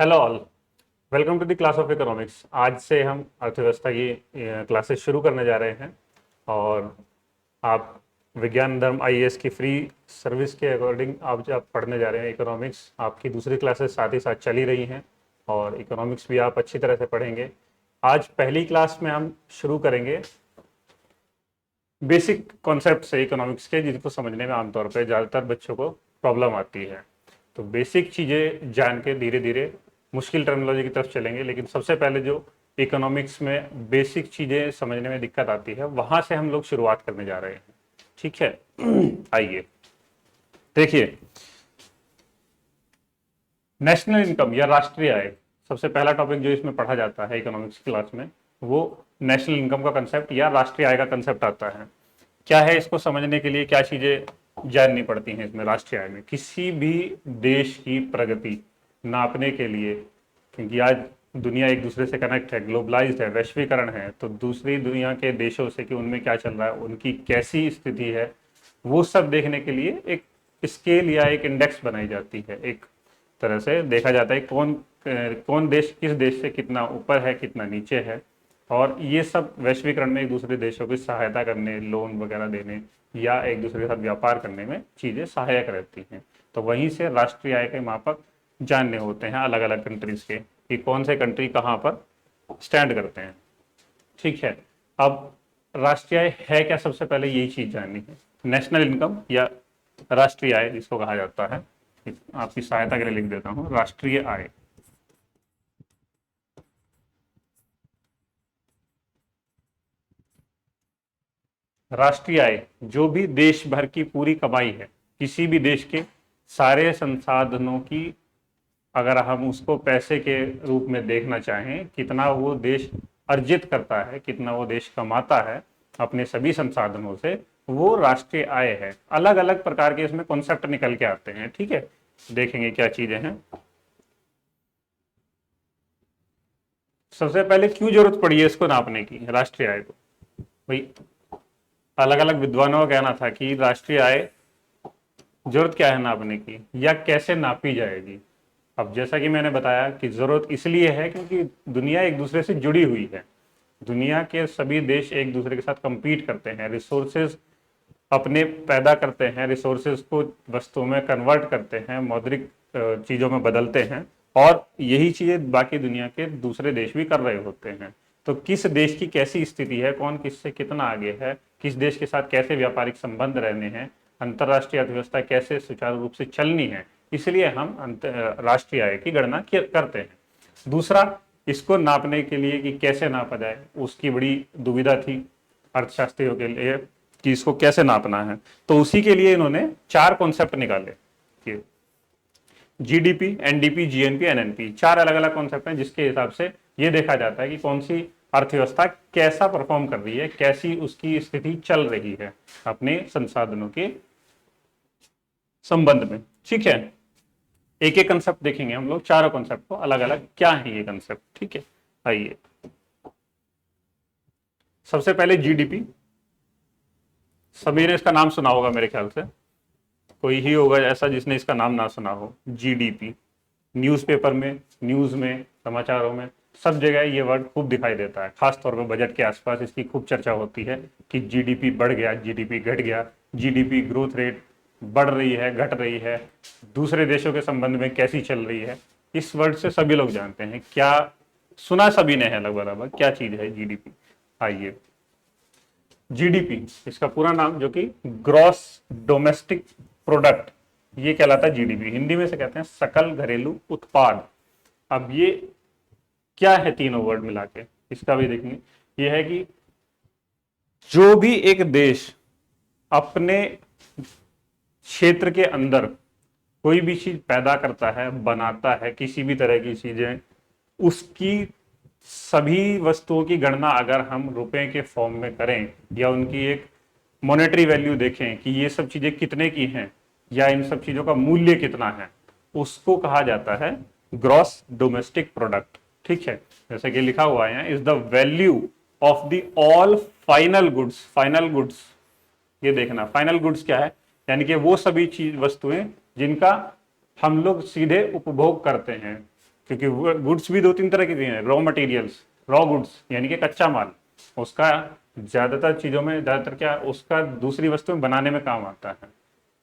Hello all. Welcome to the class of economics. आज से हम अर्थव्यवस्था की क्लासेस शुरू करने जा रहे हैं और आप विज्ञान धर्म आईएएस की फ्री सर्विस के अकॉर्डिंग आप जब पढ़ने जा रहे हैं इकोनॉमिक्स, आपकी दूसरी क्लासेस साथ ही साथ चल ही रही हैं और इकोनॉमिक्स भी आप अच्छी तरह से पढ़ेंगे। आज पहली क्लास में हम शुरू करेंगे बेसिक कॉन्सेप्ट से इकोनॉमिक्स के, जिनको समझने में आमतौर पर ज़्यादातर बच्चों को प्रॉब्लम आती है। तो बेसिक चीज़ें जान के धीरे धीरे मुश्किल टर्मिनोलॉजी की तरफ चलेंगे, लेकिन सबसे पहले जो इकोनॉमिक्स में बेसिक चीज़ें समझने में दिक्कत आती है वहाँ से हम लोग शुरुआत करने जा रहे हैं। ठीक है, आइए देखिए, नेशनल इनकम या राष्ट्रीय आय, सबसे पहला टॉपिक जो इसमें पढ़ा जाता है इकोनॉमिक्स क्लास में, वो नेशनल इनकम का कंसेप्ट या राष्ट्रीय आय का कंसेप्ट आता है। क्या है, इसको समझने के लिए क्या चीजें जाननी पड़ती हैं इसमें। राष्ट्रीय आय में किसी भी देश की प्रगति नापने के लिए, क्योंकि आज दुनिया एक दूसरे से कनेक्ट है, ग्लोबलाइज्ड है, वैश्वीकरण है, तो दूसरी दुनिया के देशों से कि उनमें क्या चल रहा है, उनकी कैसी स्थिति है, वो सब देखने के लिए एक स्केल या एक इंडेक्स बनाई जाती है। एक तरह से देखा जाता है कौन देश किस देश से कितना ऊपर है, कितना नीचे है, और ये सब वैश्वीकरण में एक दूसरे देशों की सहायता करने, लोन वगैरह देने या एक दूसरे के साथ व्यापार करने में चीज़ें सहायक रहती हैं। तो वहीं से राष्ट्रीय आय के मापक जानने होते हैं अलग अलग कंट्रीज के, कि कौन से कंट्री कहाँ पर स्टैंड करते हैं। ठीक है, अब राष्ट्रीय आय है क्या, सबसे पहले यही चीज़ जाननी है। नेशनल इनकम या राष्ट्रीय आय जिसको कहा जाता है, आपकी सहायता के लिए लिख देता हूँ, राष्ट्रीय आय। राष्ट्रीय आय जो भी देश भर की पूरी कमाई है, किसी भी देश के सारे संसाधनों की, अगर हम उसको पैसे के रूप में देखना चाहें, कितना वो देश अर्जित करता है, कितना वो देश कमाता है अपने सभी संसाधनों से, वो राष्ट्रीय आय है। अलग अलग प्रकार के इसमें कॉन्सेप्ट निकल के आते हैं। ठीक है, देखेंगे क्या चीजें हैं। सबसे पहले क्यों जरूरत पड़ी है इसको नापने की, राष्ट्रीय आय को। भाई अलग अलग विद्वानों का कहना था कि राष्ट्रीय आय जरूरत क्या है नापने की, या कैसे नापी जाएगी। अब जैसा कि मैंने बताया कि जरूरत इसलिए है क्योंकि दुनिया एक दूसरे से जुड़ी हुई है। दुनिया के सभी देश एक दूसरे के साथ कंपीट करते हैं, रिसोर्सेज अपने पैदा करते हैं, रिसोर्सेज को वस्तुओं में कन्वर्ट करते हैं, मौद्रिक चीज़ों में बदलते हैं, और यही चीज़ें बाकी दुनिया के दूसरे देश भी कर रहे होते हैं। तो किस देश की कैसी स्थिति है, कौन किससे कितना आगे है, किस देश के साथ कैसे व्यापारिक संबंध रहने हैं, अंतर्राष्ट्रीय अर्थव्यवस्था कैसे सुचारू रूप से चलनी है, इसलिए हम राष्ट्रीय आय की गणना करते हैं। दूसरा, इसको नापने के लिए कि कैसे नापा जाए, उसकी बड़ी दुविधा थी अर्थशास्त्रियों के लिए कि इसको कैसे नापना है। तो उसी के लिए इन्होंने चार कॉन्सेप्ट निकाले कि जीडीपी, एनडीपी, जीएनपी, एनएनपी, चार अलग अलग कॉन्सेप्ट हैं जिसके हिसाब से ये देखा जाता है कि कौन सी अर्थव्यवस्था कैसा परफॉर्म कर रही है, कैसी उसकी स्थिति चल रही है अपने संसाधनों के संबंध में। ठीक है, एक एक कंसेप्ट देखेंगे हम लोग, चारों कंसेप्ट को अलग अलग क्या है ये कंसेप्ट। ठीक है, आइए सबसे पहले जीडीपी। सभी ने इसका नाम सुना होगा, मेरे ख्याल से कोई ही होगा ऐसा जिसने इसका नाम ना सुना हो। जीडीपी न्यूज़पेपर में, न्यूज़ में, समाचारों में, सब जगह ये वर्ड खूब दिखाई देता है। खास तौर पर बजट के आसपास इसकी खूब चर्चा होती है कि जीडीपी बढ़ गया, जीडीपी घट गया, जीडीपी ग्रोथ रेट बढ़ रही है, घट रही है, दूसरे देशों के संबंध में कैसी चल रही है। इस वर्ड से सभी लोग जानते हैं, क्या सुना सभी ने है लगभग, क्या चीज है जीडीपी। आइए, जीडीपी इसका पूरा नाम, जो कि ग्रॉस डोमेस्टिक प्रोडक्ट, ये कहलाता है जीडीपी। हिंदी में से कहते हैं सकल घरेलू उत्पाद। अब ये क्या है, तीनों वर्ड मिला के इसका भी देखेंगे। ये है कि जो भी एक देश अपने क्षेत्र के अंदर कोई भी चीज पैदा करता है, बनाता है, किसी भी तरह की चीजें, उसकी सभी वस्तुओं की गणना अगर हम रुपए के फॉर्म में करें या उनकी एक मॉनेटरी वैल्यू देखें कि ये सब चीजें कितने की हैं या इन सब चीजों का मूल्य कितना है, उसको कहा जाता है ग्रॉस डोमेस्टिक प्रोडक्ट। ठीक है, जैसे कि लिखा हुआ है, is the value of the all final goods. Final goods, ये देखना फाइनल गुड्स क्या है, यानी कि वो सभी चीज वस्तुएं जिनका हम लोग सीधे उपभोग करते हैं, क्योंकि गुड्स भी 2-3 तरह की हैं, रॉ मटेरियल्स, रॉ गुड्स यानी कि कच्चा माल, उसका ज्यादातर चीजों में, ज्यादातर क्या उसका दूसरी वस्तुएं बनाने में काम आता है,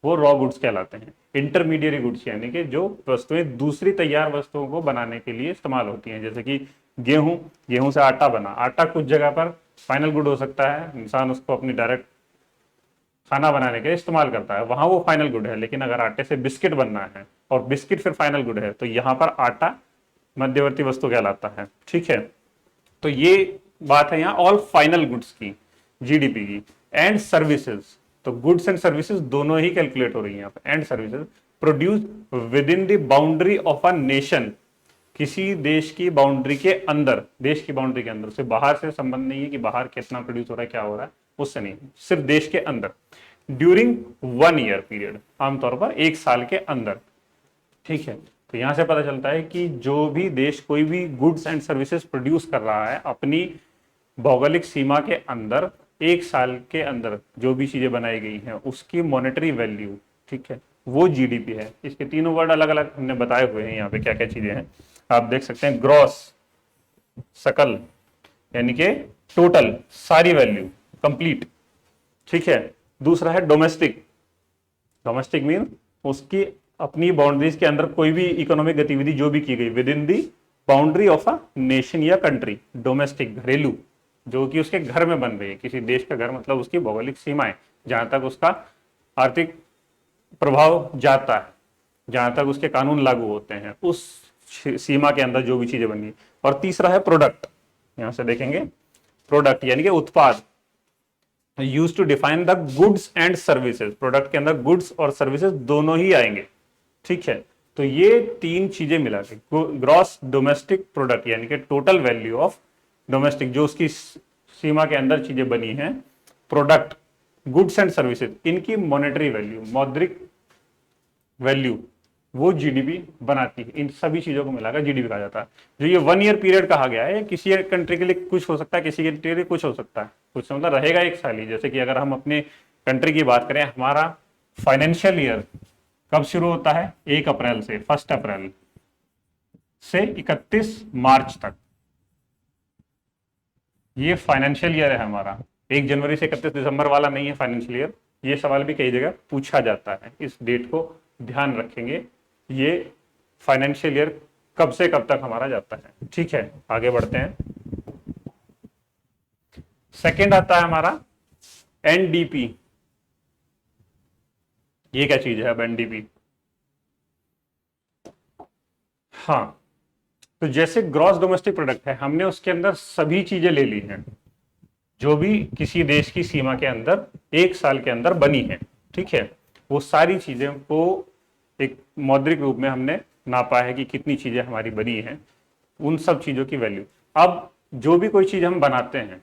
वो रॉ गुड्स कहलाते हैं। इंटरमीडिएरी गुड्स यानी कि जो वस्तुएं दूसरी तैयार वस्तुओं को बनाने के लिए इस्तेमाल होती हैं, जैसे कि गेहूं, गेहूं से आटा बना, आटा कुछ जगह पर फाइनल गुड हो सकता है, इंसान उसको अपनी डायरेक्ट खाना बनाने के लिए इस्तेमाल करता है, वहां वो फाइनल गुड है। लेकिन अगर आटे से बिस्किट बनना है और बिस्किट फिर फाइनल गुड है, तो यहां पर आटा मध्यवर्ती वस्तु कहलाता है। ठीक है, तो ये बात है यहाँ ऑल फाइनल गुड्स की, जीडीपी की। एंड सर्विसेज, तो गुड्स एंड सर्विसेज दोनों ही कैलकुलेट हो रही है यहाँ पे। And services produce with in the boundary of a nation, किसी देश की बाउंड्री के अंदर, देश की बाउंड्री के अंदर, से बाहर से संबंध नहीं है कि बाहर कितना प्रोड्यूस हो रहा है, क्या हो रहा है, उससे नहीं, सिर्फ देश के अंदर। ड्यूरिंग 1 ईयर पीरियड, आमतौर पर 1 साल के अंदर। ठीक है, तो यहां से पता चलता है कि जो भी देश कोई भी गुड्स एंड सर्विसेज प्रोड्यूस कर रहा है अपनी भौगोलिक सीमा के अंदर, 1 साल के अंदर जो भी चीजें बनाई गई हैं उसकी मॉनेटरी वैल्यू, ठीक है, वो जीडीपी है। इसके तीनों वर्ड अलग अलग हमने बताए हुए हैं यहाँ पे, क्या क्या चीजें हैं आप देख सकते हैं। ग्रॉस, सकल यानी कि टोटल, सारी वैल्यू, कंप्लीट। ठीक है, दूसरा है डोमेस्टिक, डोमेस्टिक मीन उसकी अपनी बाउंड्रीज के अंदर कोई भी इकोनॉमिक गतिविधि जो भी की गई with in the boundary of a nation या कंट्री। डोमेस्टिक घरेलू, जो कि उसके घर में बन रही है, किसी देश का घर मतलब उसकी भौगोलिक सीमाएं, जहां तक उसका आर्थिक प्रभाव जाता है, जहां तक उसके कानून लागू होते हैं, उस सीमा के अंदर जो भी चीजें बनी। और तीसरा है प्रोडक्ट, यहां से देखेंगे प्रोडक्ट यानी कि उत्पाद, use to define the goods and services. Product के अंदर गुड्स और सर्विसेज दोनों ही आएंगे। ठीक है, तो ये 3 चीजें मिला के ग्रॉस डोमेस्टिक प्रोडक्ट यानी कि टोटल वैल्यू ऑफ डोमेस्टिक, जो उसकी सीमा के अंदर चीजें बनी हैं, प्रोडक्ट, गुड्स एंड सर्विसेज, इनकी मॉनेटरी वैल्यू, मौद्रिक वैल्यू, वो जीडीपी बनाती है। इन सभी चीजों को मिलाकर जीडीपी कहा जाता है। जो ये 1 ईयर पीरियड कहा गया है, किसी कंट्री के लिए कुछ हो सकता है, किसी के लिए कुछ हो सकता है, कुछ मतलब रहेगा 1 साल ही। जैसे कि अगर हम अपने कंट्री की बात करें, हमारा फाइनेंशियल ईयर कब शुरू होता है? 1 अप्रैल से, 1 अप्रैल से 31 मार्च तक, ये फाइनेंशियल ईयर है हमारा। 1 जनवरी से 31 दिसंबर वाला नहीं है फाइनेंशियल ईयर। ये सवाल भी कई जगह पूछा जाता है, इस डेट को ध्यान रखेंगे। ये फाइनेंशियल ईयर कब से कब तक हमारा जाता है। ठीक है, आगे बढ़ते हैं। सेकंड आता है हमारा एनडीपी। ये क्या चीज है अब एनडीपी? हाँ, तो जैसे ग्रॉस डोमेस्टिक प्रोडक्ट है, हमने उसके अंदर सभी चीजें ले ली हैं जो भी किसी देश की सीमा के अंदर 1 साल के अंदर बनी है। ठीक है, वो सारी चीजें को एक मौद्रिक रूप में हमने नापा है कि कितनी चीजें हमारी बनी हैं, उन सब चीजों की वैल्यू। अब जो भी कोई चीज हम बनाते हैं,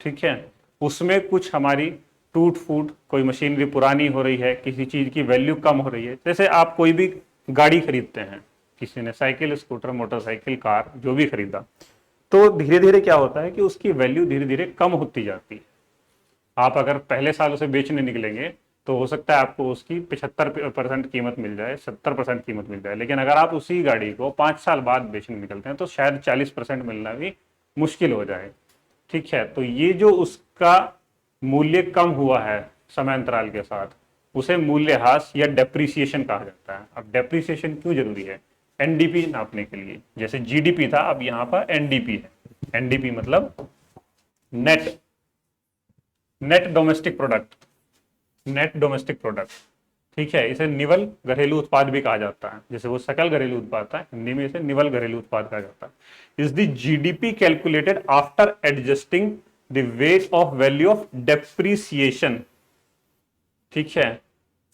ठीक है, उसमें कुछ हमारी टूट फूट, कोई मशीनरी पुरानी हो रही है, किसी चीज की वैल्यू कम हो रही है। जैसे आप कोई भी गाड़ी खरीदते हैं, किसी ने साइकिल, स्कूटर, मोटरसाइकिल, कार जो भी खरीदा, तो धीरे धीरे क्या होता है कि उसकी वैल्यू धीरे धीरे कम होती जाती है। आप अगर पहले साल उसे बेचने निकलेंगे तो हो सकता है आपको उसकी 75% कीमत मिल जाए, 70% कीमत मिल जाए। लेकिन अगर आप उसी गाड़ी को 5 साल बाद बेचने निकलते हैं तो शायद 40% मिलना भी मुश्किल हो जाए। ठीक है, तो ये जो उसका मूल्य कम हुआ है समय अंतराल के साथ, उसे मूल्यह्रास या डेप्रिसिएशन कहा जाता है। अब डेप्रिसिएशन क्यों जरूरी है? एनडीपी नापने के लिए। जैसे जीडीपी था, अब यहां पर एनडीपी है। एनडीपी मतलब net net domestic product, net domestic product. ठीक है, इसे निवल घरेलू उत्पाद भी कहा जाता है। जैसे वो सकल घरेलू उत्पाद था, हिंदी में इसे निवल घरेलू उत्पाद कहा जाता है। Is the GDP calculated after adjusting the weight of value of depreciation. ठीक है,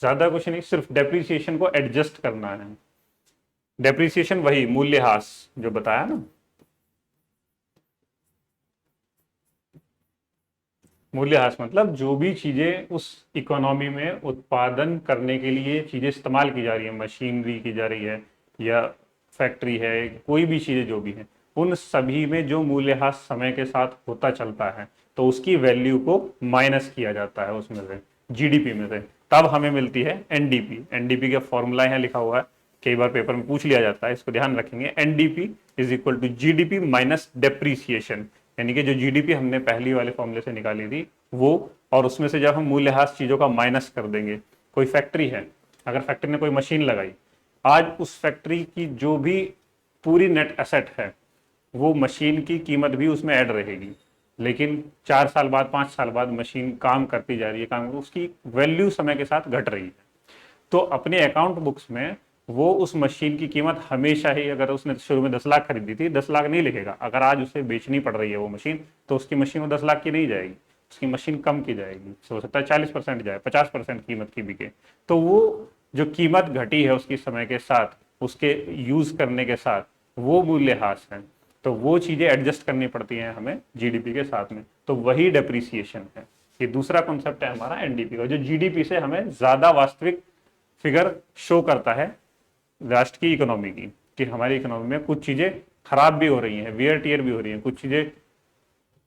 ज्यादा कुछ नहीं, सिर्फ डेप्रिसिएशन को एडजस्ट करना है। डेप्रिसिएशन वही मूल्यह्रास जो बताया ना, मूल्यह्रास मतलब जो भी चीजें उस इकोनॉमी में उत्पादन करने के लिए चीजें इस्तेमाल की जा रही है, मशीनरी की जा रही है या फैक्ट्री है, कोई भी चीजें जो भी है, उन सभी में जो मूल्यह्रास समय के साथ होता चलता है, तो उसकी वैल्यू को माइनस किया जाता है उसमें से, जीडीपी में से, तब हमें मिलती है एनडीपी। एनडीपी का फॉर्मूला यहाँ लिखा हुआ है कई बार पेपर में पूछ लिया जाता है, इसको ध्यान रखेंगे। NDP is equal to GDP minus depreciation, यानी कि जो जीडीपी हमने पहली वाले फॉर्मूले से निकाली थी वो, और उसमें से जब हम मूल्यह्रास चीजों का माइनस कर देंगे। कोई फैक्ट्री है, अगर फैक्ट्री ने कोई मशीन लगाई, आज उस फैक्ट्री की जो भी पूरी नेट एसेट है वो मशीन की कीमत भी उसमें ऐड रहेगी, लेकिन 4 साल बाद 5 साल बाद मशीन काम करती जा रही है, काम उसकी वैल्यू समय के साथ घट रही है। तो अपने अकाउंट बुक्स में वो उस मशीन की कीमत हमेशा ही, अगर उसने शुरू में 10 लाख खरीदी थी, 10 लाख नहीं लिखेगा। अगर आज उसे बेचनी पड़ रही है वो मशीन, तो उसकी मशीन वो 10 लाख की नहीं जाएगी, उसकी मशीन कम की जाएगी। हो सकता है 40% जाए, 50% कीमत की बिके। तो वो जो कीमत घटी है उसकी समय के साथ, उसके यूज करने के साथ, वो मूल्यह्रास है। तो वो चीजें एडजस्ट करनी पड़ती हैं हमें जीडीपी के साथ में, तो वही डेप्रीसिएशन है। ये दूसरा कॉन्सेप्ट है हमारा एनडीपी का, जो जीडीपी से हमें ज्यादा वास्तविक फिगर शो करता है राष्ट्र की इकोनॉमी की, कि हमारी इकोनॉमी में कुछ चीजें खराब भी हो रही हैं, वियर टियर भी हो रही हैं, कुछ चीजें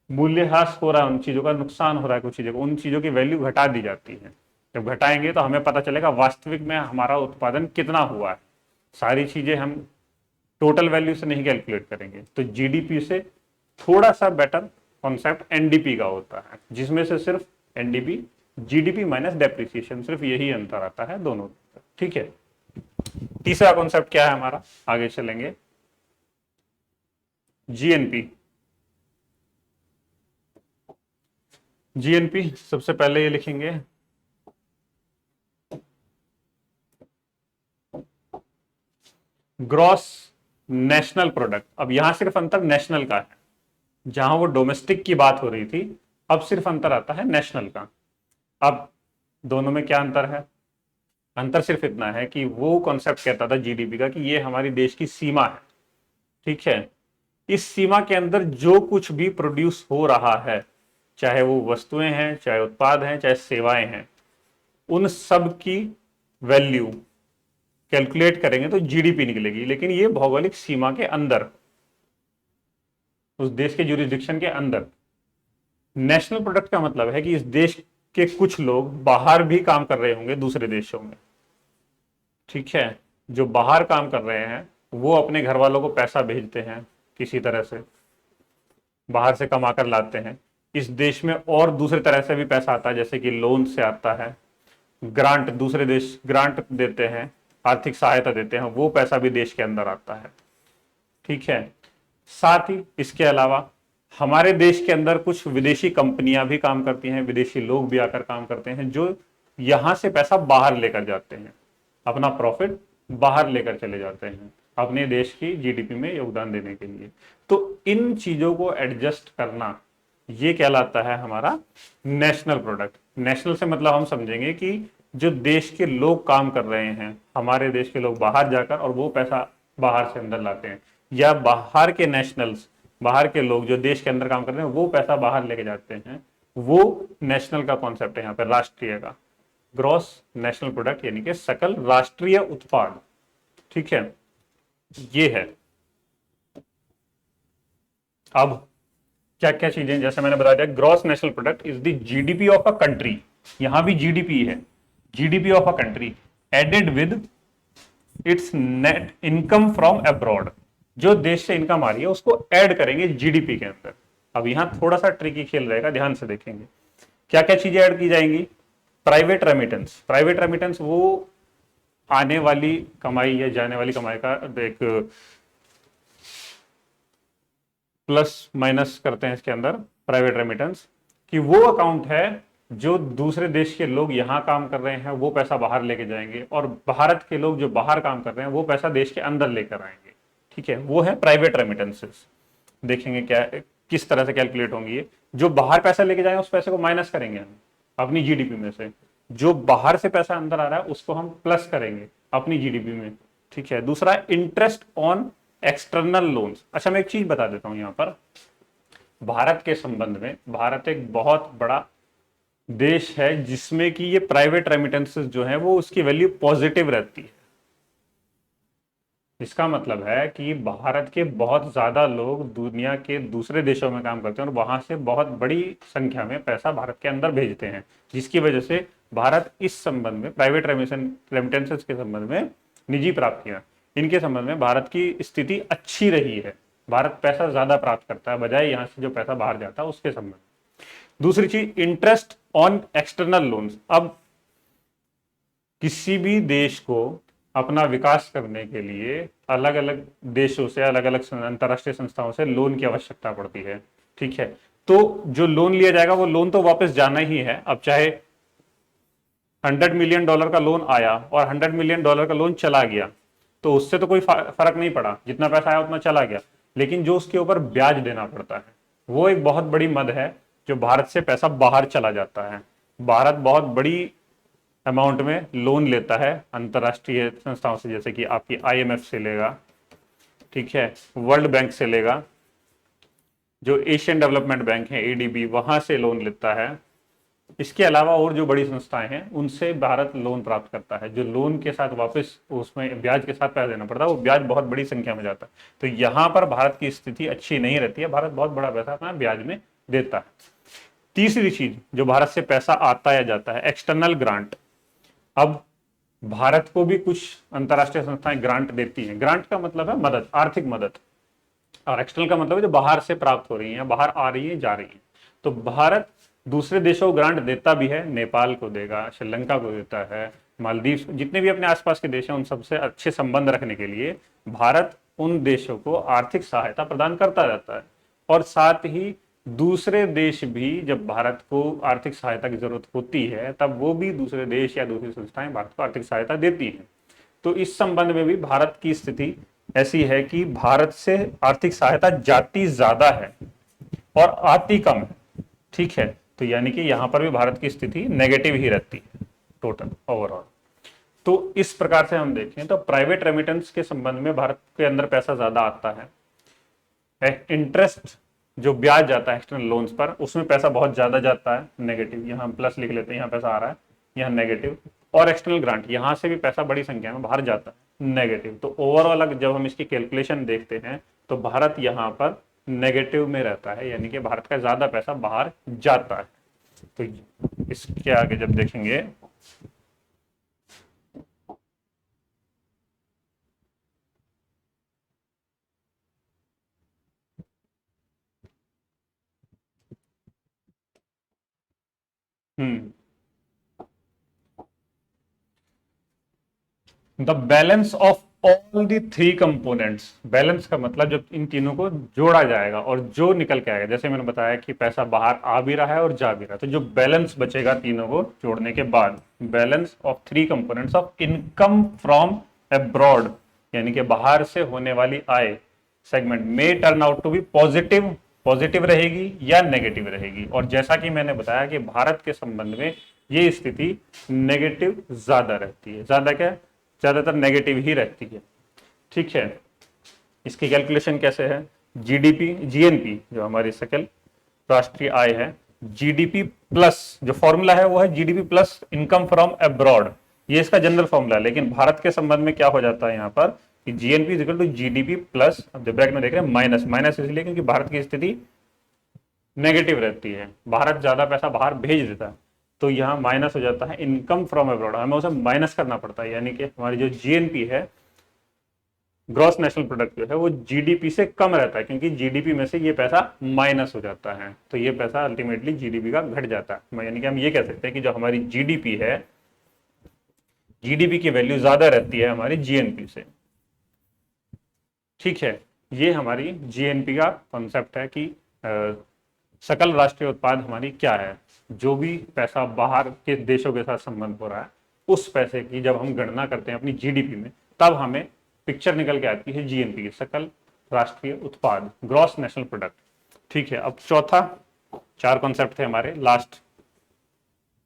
मूल्यह्रास हो रहा है, उन चीजों का नुकसान हो रहा है, कुछ चीजों को, उन चीजों की वैल्यू घटा दी जाती है। जब घटाएंगे तो हमें पता चलेगा वास्तविक में हमारा उत्पादन कितना हुआ है। सारी चीजें हम टोटल वैल्यू से नहीं कैलकुलेट करेंगे। तो जीडीपी से थोड़ा सा बेटर कॉन्सेप्ट एनडीपी का होता है, जिसमें से सिर्फ एनडीपी जीडीपी माइनस डेप्रिसिएशन, सिर्फ यही अंतर आता है दोनों। ठीक है। तीसरा कॉन्सेप्ट क्या है हमारा, आगे चलेंगे, जीएनपी। जीएनपी सबसे पहले ये लिखेंगे, ग्रॉस नेशनल प्रोडक्ट। अब यहां सिर्फ अंतर नेशनल का है, जहां वो डोमेस्टिक की बात हो रही थी, अब सिर्फ अंतर आता है नेशनल का। अब दोनों में क्या अंतर है? अंतर सिर्फ इतना है कि वो कॉन्सेप्ट कहता था जीडीपी का कि ये हमारी देश की सीमा है, ठीक है। इस सीमा के अंदर जो कुछ भी प्रोड्यूस हो रहा है, चाहे वो वस्तुएं हैं, चाहे उत्पाद हैं, चाहे सेवाएं हैं, उन सब की वैल्यू कैलकुलेट करेंगे तो जीडीपी निकलेगी। लेकिन ये भौगोलिक सीमा के अंदर, उस देश के जुरिस्डिक्शन के अंदर। नेशनल प्रोडक्ट का मतलब है कि इस देश के कुछ लोग बाहर भी काम कर रहे होंगे दूसरे देशों में, ठीक है। जो बाहर काम कर रहे हैं वो अपने घर वालों को पैसा भेजते हैं, किसी तरह से बाहर से कमा कर लाते हैं इस देश में, और दूसरी तरह से भी पैसा आता है, जैसे कि लोन से आता है, ग्रांट, दूसरे देश ग्रांट देते हैं, आर्थिक सहायता देते हैं, वो पैसा भी देश के अंदर आता है, ठीक है। साथ ही इसके अलावा हमारे देश के अंदर कुछ विदेशी कंपनियां भी काम करती हैं, विदेशी लोग भी आकर काम करते हैं, जो यहां से पैसा बाहर लेकर जाते हैं, अपना प्रॉफिट बाहर लेकर चले जाते हैं अपने देश की जीडीपी में योगदान देने के लिए। तो इन चीजों को एडजस्ट करना, ये कहलाता है हमारा नेशनल प्रोडक्ट। नेशनल से मतलब हम समझेंगे कि जो देश के लोग काम कर रहे हैं, हमारे देश के लोग बाहर जाकर और वो पैसा बाहर से अंदर लाते हैं, या बाहर के नेशनल्स, बाहर के लोग जो देश के अंदर काम कर रहे हैं वो पैसा बाहर लेके जाते हैं, वो नेशनल का कॉन्सेप्ट है यहाँ पे, राष्ट्रीय का। ग्रॉस नेशनल प्रोडक्ट यानी कि सकल राष्ट्रीय उत्पाद, ठीक है, ये है। अब क्या क्या चीजें, जैसे मैंने बता दिया, gross national product is the GDP of a country, यहां भी जीडीपी है, GDP of a country added with its net income from abroad. जो देश से इनकम आ रही है उसको ऐड करेंगे जीडीपी के अंदर। अब यहां थोड़ा सा ट्रिकी खेल रहेगा, ध्यान से देखेंगे क्या क्या चीजें ऐड की जाएंगी। प्राइवेट रेमिटेंस, प्राइवेट रेमिटेंस वो आने वाली कमाई या जाने वाली कमाई का एक प्लस माइनस करते हैं इसके अंदर, प्राइवेट रेमिटेंस, कि वो अकाउंट है जो दूसरे देश के लोग यहां काम कर रहे हैं वो पैसा बाहर लेके जाएंगे, और भारत के लोग जो बाहर काम कर रहे हैं वो पैसा देश के अंदर लेकर आएंगे, ठीक है। वो है प्राइवेट रेमिटेंसेस। देखेंगे क्या किस तरह से कैलकुलेट होंगी ये। जो बाहर पैसा लेके जाएंगे उस पैसे को माइनस करेंगे हम अपनी जीडीपी में से, जो बाहर से पैसा अंदर आ रहा है उसको हम प्लस करेंगे अपनी जीडीपी में, ठीक है। दूसरा, इंटरेस्ट ऑन एक्सटर्नल लोन्स। अच्छा, मैं एक चीज बता देता हूं यहां पर, भारत के संबंध में, भारत एक बहुत बड़ा देश है जिसमें कि ये प्राइवेट रेमिटेंसेस जो है वो उसकी वैल्यू पॉजिटिव रहती है। इसका मतलब है कि भारत के बहुत ज्यादा लोग दुनिया के दूसरे देशों में काम करते हैं और वहां से बहुत बड़ी संख्या में पैसा भारत के अंदर भेजते हैं, जिसकी वजह से भारत इस संबंध में, प्राइवेट रेमिटेंसेस के संबंध में निजी प्राप्तियां, इनके संबंध में भारत की स्थिति अच्छी रही है। भारत पैसा ज्यादा प्राप्त करता है बजाय यहां से जो पैसा बाहर जाता है उसके संबंध में। दूसरी चीज, इंटरेस्ट ऑन एक्सटर्नल लोन्स। अब किसी भी देश को अपना विकास करने के लिए अलग अलग देशों से, अलग अलग अंतरराष्ट्रीय संस्थाओं से लोन की आवश्यकता पड़ती है। ठीक है, तो जो लोन लिया जाएगा वो लोन तो वापस जाना ही है। अब चाहे $100 मिलियन का लोन आया और $100 मिलियन का लोन चला गया, तो उससे तो कोई फर्क नहीं पड़ा, जितना पैसा आया उतना चला गया। लेकिन जो उसके ऊपर ब्याज देना पड़ता है वो एक बहुत बड़ी मद है, जो भारत से पैसा बाहर चला जाता है। भारत बहुत बड़ी अमाउंट में लोन लेता है अंतरराष्ट्रीय संस्थाओं से, जैसे कि आपकी IMF से लेगा, ठीक है, वर्ल्ड बैंक से लेगा, जो एशियन डेवलपमेंट बैंक है ADB, वहां से लोन लेता है। इसके अलावा और जो बड़ी संस्थाएं हैं उनसे भारत लोन प्राप्त करता है। जो लोन के साथ वापस उसमें ब्याज के साथ पैसा देना पड़ता है, वो ब्याज बहुत बड़ी संख्या में जाता है। तो यहां पर भारत की स्थिति अच्छी नहीं रहती है, भारत बहुत बड़ा पैसा अपना ब्याज में देता है। तीसरी चीज जो भारत से पैसा आता या जाता है, एक्सटर्नल ग्रांट। अब भारत को भी कुछ अंतरराष्ट्रीय संस्थाएं ग्रांट देती हैं। ग्रांट का मतलब है मदद, आर्थिक मदद, और एक्सटर्नल का मतलब है जो बाहर से प्राप्त हो रही है, बाहर आ रही है, जा रही है। तो भारत दूसरे देशों को ग्रांट देता भी है, नेपाल को देगा, श्रीलंका को देता है, मालदीव, जितने भी अपने आसपास के देश हैं उन सबसे अच्छे संबंध रखने के लिए भारत उन देशों को आर्थिक सहायता प्रदान करता रहता है। और साथ ही दूसरे देश भी जब भारत को आर्थिक सहायता की जरूरत होती है तब वो भी दूसरे देश या दूसरी संस्थाएं भारत को आर्थिक सहायता देती हैं। तो इस संबंध में भी भारत की स्थिति ऐसी है कि भारत से आर्थिक सहायता जाती ज्यादा है और आती कम है। ठीक है, तो यानी कि यहां पर भी भारत की स्थिति नेगेटिव ही रहती है टोटल ओवरऑल। तो इस प्रकार से हम देखें तो प्राइवेट रेमिटेंस के संबंध में भारत के अंदर पैसा ज्यादा आता है। इंटरेस्ट जो ब्याज जाता है एक्सटर्नल लोन्स पर, उसमें पैसा बहुत ज्यादा जाता है, नेगेटिव। यहाँ प्लस लिख लेते हैं, यहाँ पैसा आ रहा है, यहाँ नेगेटिव। और एक्सटर्नल ग्रांट, यहां से भी पैसा बड़ी संख्या में बाहर जाता है, नेगेटिव। तो ओवरऑल जब हम इसकी कैलकुलेशन देखते हैं तो भारत यहाँ पर नेगेटिव में रहता है, यानी कि भारत का ज्यादा पैसा बाहर जाता है। तो इसके आगे जब देखेंगे the balance of all the three components. Balance का मतलब जब इन तीनों को जोड़ा जाएगा और जो निकल के आएगा, जैसे मैंने बताया कि पैसा बाहर आ भी रहा है और जा भी रहा है, तो जो बैलेंस बचेगा तीनों को जोड़ने के बाद, balance of three components of income from abroad, यानी कि बाहर से होने वाली आय सेगमेंट में turn out to be positive, positive रहेगी या नेगेटिव रहेगी। और जैसा कि मैंने बताया कि भारत के संबंध में ये स्थिति नेगेटिव ज्यादा रहती है, ज्यादा क्या, ज्यादातर नेगेटिव ही रहती है। ठीक है, इसकी कैलकुलेशन कैसे है, जीडीपी, जीएनपी जो हमारी सकल राष्ट्रीय आय है, जीडीपी प्लस, जो फॉर्मूला है वो है GDP plus income from abroad, ये इसका जनरल फॉर्मूला है। लेकिन भारत के संबंध में क्या हो जाता है यहाँ पर कि GNP is equal to GDP plus, अब ब्रैकेट में देख रहे हैं माइनस, माइनस इसलिए क्योंकि भारत की स्थिति नेगेटिव रहती है, भारत ज्यादा पैसा बाहर भेज देता है, तो यहाँ माइनस हो जाता है इनकम फ्रॉम अब्रॉड, हमें उसे माइनस करना पड़ता है। यानी कि हमारी जो जीएनपी है, ग्रॉस नेशनल प्रोडक्ट, जो है वो जीडीपी से कम रहता है, क्योंकि जीडीपी में से ये पैसा माइनस हो जाता है, तो ये पैसा अल्टीमेटली जीडीपी का घट जाता है। यानी कि हम ये कह सकते हैं कि जो हमारी जीडीपी है, जीडीपी की वैल्यू ज्यादा रहती है हमारी जीएनपी से। ठीक है, ये हमारी जीएनपी का कॉन्सेप्ट है कि सकल राष्ट्रीय उत्पाद हमारी क्या है। जो भी पैसा बाहर के देशों के साथ संबंध हो रहा है, उस पैसे की जब हम गणना करते हैं अपनी जीडीपी में, तब हमें पिक्चर निकल के आती है जीएनपी की, सकल राष्ट्रीय उत्पाद, ग्रॉस नेशनल प्रोडक्ट। ठीक है, अब चौथा, चार कॉन्सेप्ट थे हमारे, लास्ट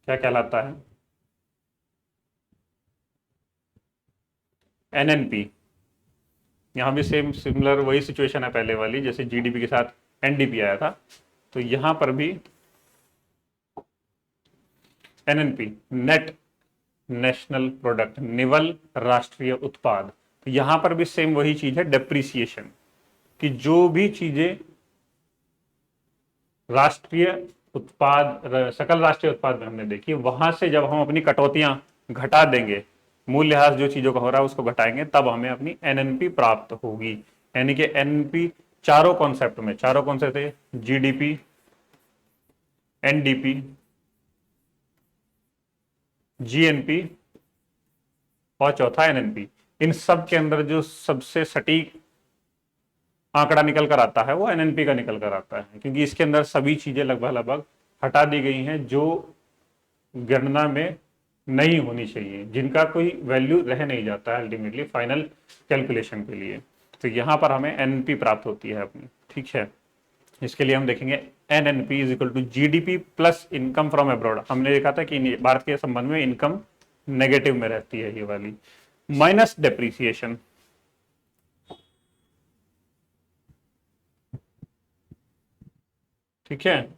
क्या कहलाता है, एनएनपी। यहां भी सेम सिमिलर वही सिचुएशन है पहले वाली, जैसे जीडीपी के साथ एनडीपी आया था, तो यहां पर भी एनएनपी, नेट नेशनल प्रोडक्ट, निवल राष्ट्रीय उत्पाद। तो यहां पर भी सेम वही चीज है, डेप्रिसिएशन, कि जो भी चीजें राष्ट्रीय उत्पाद, सकल राष्ट्रीय उत्पाद में हमने देखी, वहां से जब हम अपनी कटौतियां घटा देंगे मूल्यह्रास जो चीजों का हो रहा है उसको घटाएंगे, तब हमें अपनी एनएनपी प्राप्त होगी। यानी कि एनएनपी चारों कॉन्सेप्ट में, चारों कौन से थे, जीडीपी, एनडीपी, जीएनपी और चौथा एनएनपी, इन सब के अंदर जो सबसे सटीक आंकड़ा निकल कर आता है वो एनएनपी का निकल कर आता है, क्योंकि इसके अंदर सभी चीजें लगभग लगभग हटा दी गई हैं जो गणना में नहीं होनी चाहिए, जिनका कोई वैल्यू रह नहीं जाता है अल्टीमेटली फाइनल कैलकुलेशन के लिए। तो यहां पर हमें एनएनपी प्राप्त होती है अपनी, ठीक है। इसके लिए हम देखेंगे N N P is equal to GDP plus income from abroad. हमने देखा था कि भारत के संबंध में इनकम नेगेटिव में रहती है ये वाली, माइनस डेप्रीसिएशन, ठीक है,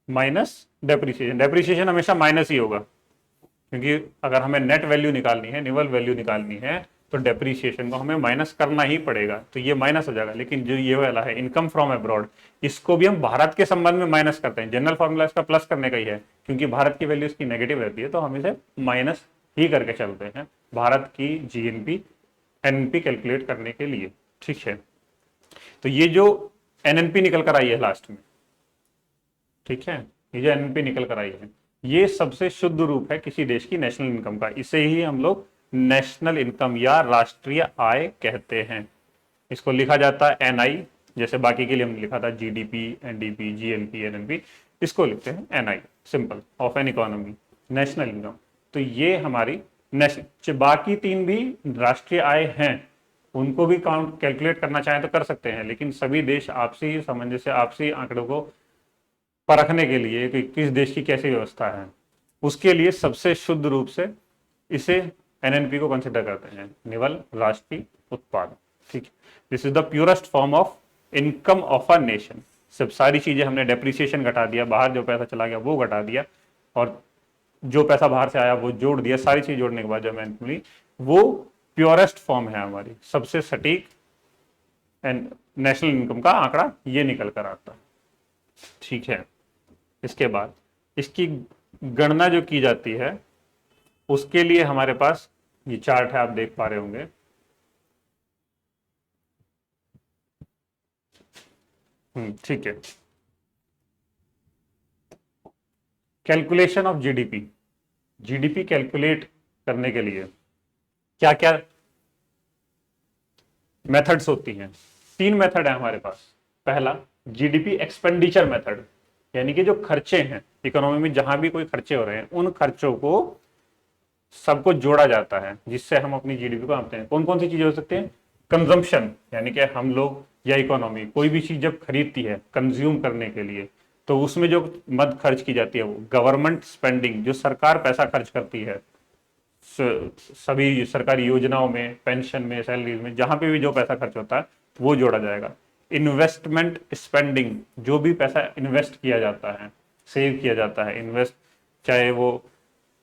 माइनस डेप्रीसिएशन। डेप्रीसिएशन हमेशा माइनस ही होगा, क्योंकि अगर हमें नेट वैल्यू निकालनी है, निवल वैल्यू निकालनी है, तो डेप्रीसिएशन को हमें माइनस करना ही पड़ेगा, तो ये माइनस हो जाएगा। लेकिन जो ये वाला है इनकम फ्रॉम अब्रॉड, इसको भी हम भारत के संबंध में माइनस करते हैं। जनरल फॉर्मूला इसका प्लस करने का ही है, क्योंकि भारत की वैल्यू इसकी नेगेटिव रहती है, तो हम इसे माइनस ही करके चलते हैं भारत की जीएनपी एनएनपी कैलकुलेट करने के लिए, ठीक है। तो ये जो एनएनपी निकल कर आई है लास्ट में, ठीक है, ये जो एनएनपी निकल कर आई है, ये सबसे शुद्ध रूप है किसी देश की नेशनल इनकम का। इसे ही हम लोग नेशनल इनकम या राष्ट्रीय आय कहते हैं। इसको लिखा जाता है एनआई, जैसे बाकी के लिए हमने लिखा था जीडीपी, एनडीपी, जीएनपी, एनएनपी, इसको लिखते हैं NI, simple, of an economy, national income. तो ये हमारी बाकी तीन भी राष्ट्रीय आय हैं, उनको भी काउंट कैलकुलेट करना चाहें तो कर सकते हैं, लेकिन सभी देश आपसी सामंजस्य, आपसी आंकड़ों को परखने के लिए कि किस देश की कैसी व्यवस्था है, उसके लिए सबसे शुद्ध रूप से इसे एनएनपी को कंसिडर करते हैं, निवल राष्ट्रीय उत्पाद, ठीक है। This is the purest form of income of a nation. सब सारी चीजें हमने डेप्रिसिएशन घटा दिया, बाहर जो पैसा चला गया वो घटा दिया, और जो पैसा बाहर से आया वो जोड़ दिया, सारी चीज जोड़ने के बाद जो हमें मिली वो प्योरेस्ट फॉर्म है हमारी, सबसे सटीक नेशनल इनकम का आंकड़ा ये निकल कर आता है, ठीक है। इसके बाद इसकी गणना जो की जाती है उसके लिए हमारे पास ये चार्ट है, आप देख पा रहे होंगे। ठीक है। Calculation of GDP, GDP calculate करने के लिए क्या क्या मेथड्स होती हैं। तीन मेथड है हमारे पास। पहला जीडीपी एक्सपेंडिचर मेथड, यानी कि जो खर्चे हैं इकोनॉमी में, जहां भी कोई खर्चे हो रहे हैं उन खर्चों को सबको जोड़ा जाता है, जिससे हम अपनी जीडीपी को मापते हैं। कौन कौन सी चीजें हो सकती हैं, कंजम्पशन, यानी कि हम लोग या इकोनॉमी कोई भी चीज जब खरीदती है कंज्यूम करने के लिए, तो उसमें जो मद खर्च की जाती है वो गवर्नमेंट स्पेंडिंग, जो सरकार पैसा खर्च करती है सभी सरकारी योजनाओं में, पेंशन में, सैलरीज में, जहां पे भी जो पैसा खर्च होता है वो जोड़ा जाएगा। इन्वेस्टमेंट स्पेंडिंग, जो भी पैसा इन्वेस्ट किया जाता है, सेव किया जाता है, इन्वेस्ट, चाहे वो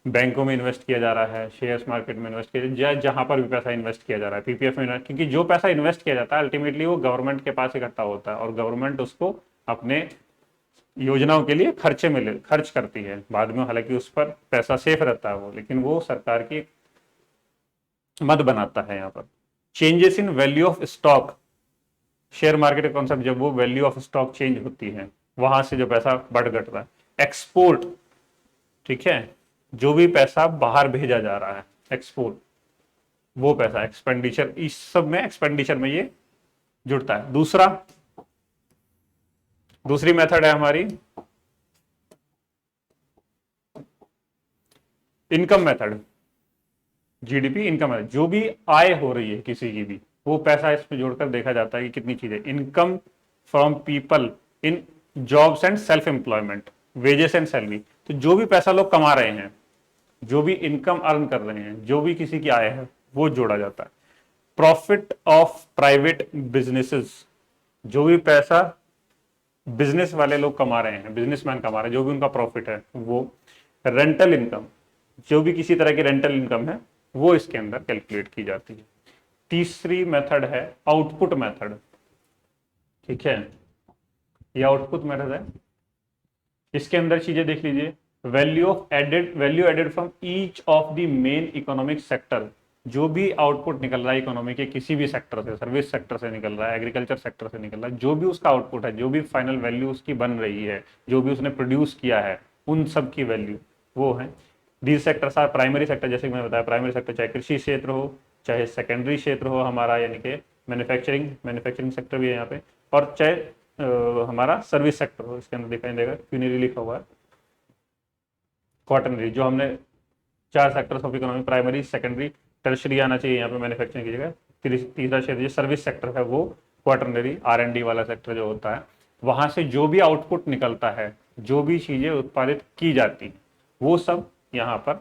बैंकों में इन्वेस्ट किया जा रहा है, शेयर्स मार्केट में इन्वेस्ट किया जाए, जहां पर भी पैसा इन्वेस्ट किया जा रहा है, पीपीएफ में इन्वेस्ट, क्योंकि जो पैसा इन्वेस्ट किया जाता है अल्टीमेटली वो गवर्नमेंट के पास इकट्ठा होता है, और गवर्नमेंट उसको अपने योजनाओं के लिए खर्चे में खर्च करती है बाद में। हालांकि उस पर पैसा सेफ रहता है वो, लेकिन वो सरकार की मद बनाता है। यहाँ पर changes in value of stock, share market का कॉन्सेप्ट, जब वो वैल्यू ऑफ स्टॉक चेंज होती है वहां से जो पैसा बढ़ घटता है। एक्सपोर्ट, ठीक है, जो भी पैसा बाहर भेजा जा रहा है, एक्सपोर्ट, वो पैसा, एक्सपेंडिचर, इस सब में एक्सपेंडिचर में ये जुड़ता है। दूसरी मेथड है हमारी income method, GDP income method. जो भी आय हो रही है किसी की भी, वो पैसा इस पे जोड़कर देखा जाता है कि कितनी चीजें, income from people in jobs and self employment, wages and salary. तो जो भी पैसा लोग कमा रहे हैं, जो भी इनकम अर्न कर रहे हैं, जो भी किसी की आय है, वो जोड़ा जाता है। प्रॉफिट ऑफ प्राइवेट बिजनेसेस, जो भी पैसा बिजनेस वाले लोग कमा रहे हैं, बिजनेसमैन कमा रहे हैं, जो भी उनका प्रॉफिट है वो। रेंटल इनकम, जो भी किसी तरह की रेंटल इनकम है वो इसके अंदर कैलकुलेट की जाती है। तीसरी मेथड है आउटपुट मेथड, ठीक है, ये आउटपुट मेथड है। इसके अंदर चीजें देख लीजिए, value added from each of the main economic sector. जो भी आउटपुट निकल रहा है इकोनॉमी के किसी भी सेक्टर से, सर्विस सेक्टर से निकल रहा है, एग्रीकल्चर सेक्टर से निकल रहा है, जो भी उसका आउटपुट है, जो भी फाइनल वैल्यू उसकी बन रही है, जो भी उसने प्रोड्यूस किया है, उन सब की वैल्यू वो है। These sectors are primary sector, जैसे कि मैंने बताया प्राइमरी सेक्टर चाहे कृषि क्षेत्र हो, चाहे सेकेंडरी क्षेत्र हो हमारा, यानी कि मैन्युफैक्चरिंग सेक्टर भी है यहाँ पे, और चाहे हमारा सर्विस सेक्टर हो। इसके अंदर दिखाई देगा क्यूनरी लिखा हुआ है, क्वार्टरनरी, जो हमने 4 sectors of economy, primary, secondary, tertiary आना चाहिए यहाँ पे मैन्युफैक्चरिंग की जगह। तीसरा क्षेत्र जो सर्विस सेक्टर है वो क्वार्टरनरी, R&D वाला सेक्टर जो होता है, वहां से जो भी आउटपुट निकलता है, जो भी चीजें उत्पादित की जाती हैं, वो सब यहाँ पर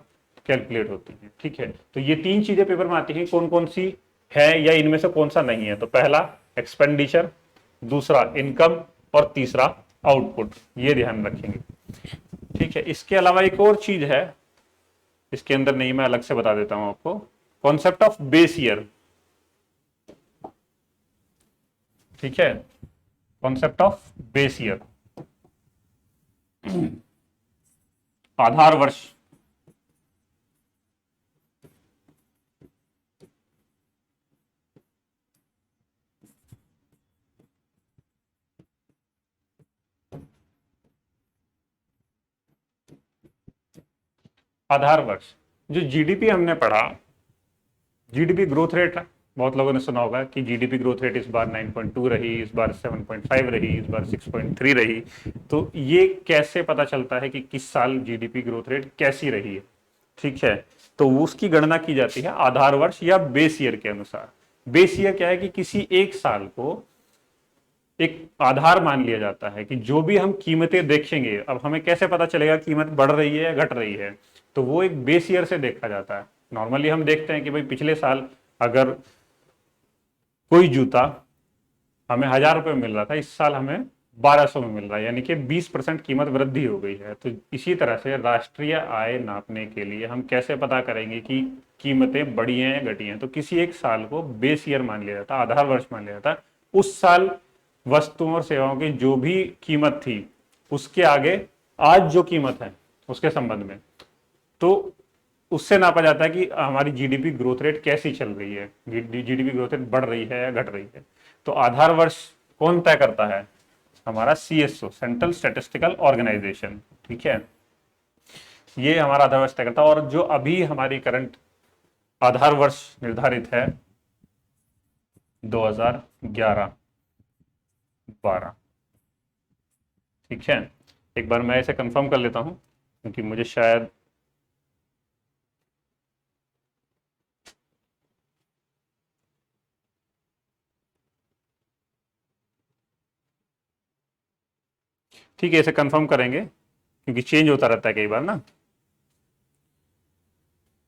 कैलकुलेट होती है। ठीक है, तो ये 3 चीजें पेपर में आती हैं, कौन कौन सी है या इनमें से कौन सा नहीं है। तो पहला एक्सपेंडिचर, दूसरा इनकम, और तीसरा आउटपुट, ये ध्यान रखेंगे। ठीक है, इसके अलावा एक और चीज है, इसके अंदर नहीं, मैं अलग से बता देता हूं आपको, कॉन्सेप्ट ऑफ बेस ईयर। ठीक है, कॉन्सेप्ट ऑफ बेस ईयर, आधार वर्ष। आधार वर्ष, जो जीडीपी हमने पढ़ा, जीडीपी ग्रोथ रेट, बहुत लोगों ने सुना होगा कि जीडीपी ग्रोथ रेट इस बार 9.2 रही, इस बार 7.5 रही, इस बार 6.3 रही। तो ये कैसे पता चलता है कि किस साल जीडीपी ग्रोथ रेट कैसी रही है? ठीक है, तो उसकी गणना की जाती है आधार वर्ष या बेस ईयर के अनुसार। बेस ईयर क्या है कि किसी एक साल को एक आधार मान लिया जाता है कि जो भी हम कीमतें देखेंगे, अब हमें कैसे पता चलेगा कीमत बढ़ रही है या घट रही है, तो वो एक बेस ईयर से देखा जाता है। नॉर्मली हम देखते हैं कि भाई पिछले साल अगर कोई जूता हमें 1,000 रुपये में मिल रहा था, इस साल हमें 1,200 में मिल रहा है, यानी कि 20% कीमत वृद्धि हो गई है। तो इसी तरह से राष्ट्रीय आय नापने के लिए हम कैसे पता करेंगे कि कीमतें बढ़ी हैं या घटी हैं? तो किसी एक साल को बेस ईयर मान लिया जाता, आधार वर्ष मान लिया जाता। उस साल वस्तुओं और सेवाओं की जो भी कीमत थी, उसके आगे आज जो कीमत है उसके संबंध में, तो उससे नापा जाता है कि हमारी जीडीपी ग्रोथ रेट कैसी चल रही है, जीडीपी ग्रोथ रेट बढ़ रही है या घट रही है। तो आधार वर्ष कौन तय करता है? हमारा सीएसओ, सेंट्रल स्टैटिस्टिकल ऑर्गेनाइजेशन। ठीक है, ये हमारा आधार वर्ष तय करता है। और जो अभी हमारी करंट आधार वर्ष निर्धारित है 2011-12। ठीक है, एक बार मैं इसे कंफर्म कर लेता हूं, क्योंकि मुझे शायद ठीक है, इसे कंफर्म करेंगे क्योंकि चेंज होता रहता है कई बार ना।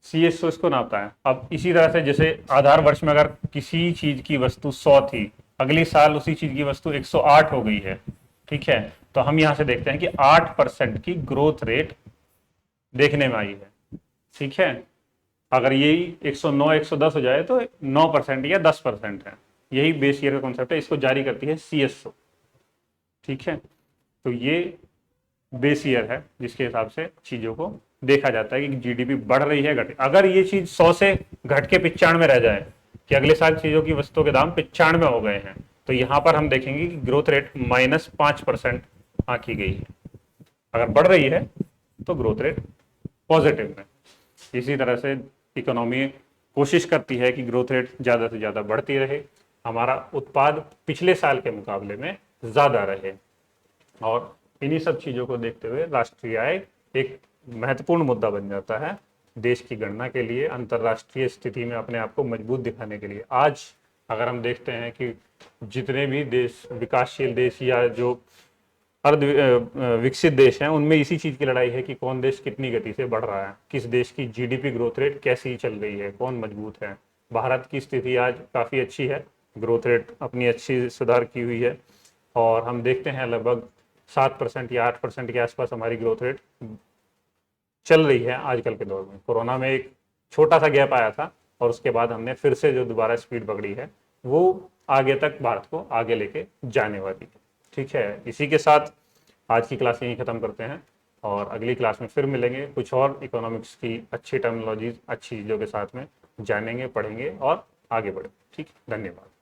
सीएसओ इसको नापता है। अब इसी तरह से जैसे आधार वर्ष में अगर किसी चीज की वस्तु 100 थी, अगली साल उसी चीज की वस्तु 108 हो गई है, ठीक है, तो हम यहां से देखते हैं कि 8% की ग्रोथ रेट देखने में आई है। ठीक है, अगर यही 109 110 हो जाए तो 9% या 10% है। यही बेस ईयर का कॉन्सेप्ट है, इसको जारी करती है सीएसओ। ठीक है, तो ये बेस ईयर है जिसके हिसाब से चीजों को देखा जाता है कि जीडीपी बढ़ रही है घट। अगर ये चीज 100 से घट के 95 रह जाए, कि अगले साल चीजों की वस्तुओं के दाम 95 हो गए हैं, तो यहां पर हम देखेंगे कि ग्रोथ रेट -5% आंकी गई है। अगर बढ़ रही है तो ग्रोथ रेट पॉजिटिव में। इसी तरह से इकोनॉमी कोशिश करती है कि ग्रोथ रेट ज्यादा से ज्यादा बढ़ती रहे, हमारा उत्पाद पिछले साल के मुकाबले में ज्यादा रहे। और इन्हीं सब चीजों को देखते हुए राष्ट्रीय आय एक महत्वपूर्ण मुद्दा बन जाता है देश की गणना के लिए, अंतर्राष्ट्रीय स्थिति में अपने आप को मजबूत दिखाने के लिए। आज अगर हम देखते हैं कि जितने भी देश, विकासशील देश या जो अर्ध विकसित देश हैं, उनमें इसी चीज की लड़ाई है कि कौन देश कितनी गति से बढ़ रहा है, किस देश की जीडीपी ग्रोथ रेट कैसी चल रही है, कौन मजबूत है। भारत की स्थिति आज काफी अच्छी है, ग्रोथ रेट अपनी अच्छी सुधार की हुई है, और हम देखते हैं लगभग 7% या 8% के आसपास हमारी ग्रोथ रेट चल रही है आजकल के दौर में। कोरोना में एक छोटा सा गैप आया था, और उसके बाद हमने फिर से जो दोबारा स्पीड पकड़ी है, वो आगे तक भारत को आगे लेके जाने वाली है। ठीक है, इसी के साथ आज की क्लास यहीं खत्म करते हैं। और अगली क्लास में फिर मिलेंगे, कुछ और इकोनॉमिक्स की अच्छी टर्मिनोलॉजीज, अच्छी चीज़ों के साथ में जानेंगे, पढ़ेंगे और आगे बढ़ेंगे। ठीक, धन्यवाद।